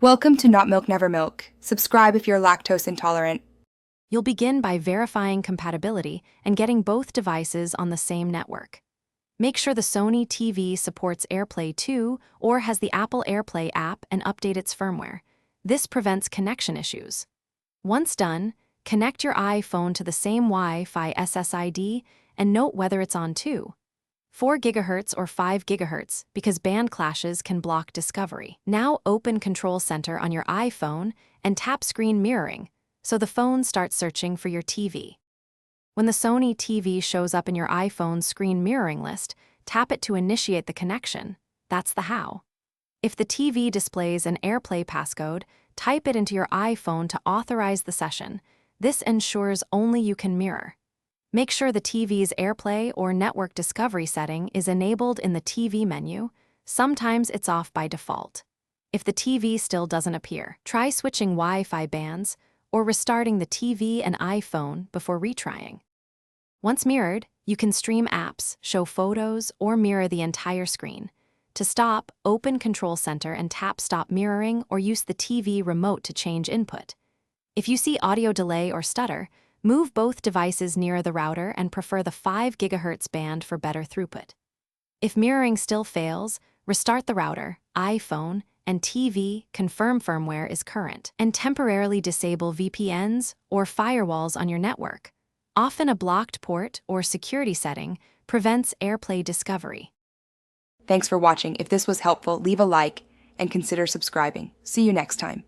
Welcome to Not Milk Never Milk. Subscribe if you're lactose intolerant. You'll begin by verifying compatibility and getting both devices on the same network. Make sure the Sony TV supports AirPlay 2 or has the Apple AirPlay app and update its firmware. This prevents connection issues. Once done, connect your iPhone to the same Wi-Fi SSID and note whether it's on 4 GHz or 5 GHz because band clashes can block discovery. Now open Control Center on your iPhone and tap Screen Mirroring, so the phone starts searching for your TV. When the Sony TV shows up in your iPhone's screen mirroring list, tap it to initiate the connection. That's the how. If the TV displays an AirPlay passcode, type it into your iPhone to authorize the session. This ensures only you can mirror. Make sure the TV's AirPlay or network discovery setting is enabled in the TV menu. Sometimes it's off by default. If the TV still doesn't appear, try switching Wi-Fi bands or restarting the TV and iPhone before retrying. Once mirrored, you can stream apps, show photos, or mirror the entire screen. To stop, open Control Center and tap Stop Mirroring or use the TV remote to change input. If you see audio delay or stutter, move both devices nearer the router and prefer the 5 GHz band for better throughput. If mirroring still fails, restart the router, iPhone, and TV, confirm firmware is current, and temporarily disable VPNs or firewalls on your network. Often a blocked port or security setting prevents AirPlay discovery. Thanks for watching. If this was helpful, leave a like and consider subscribing. See you next time.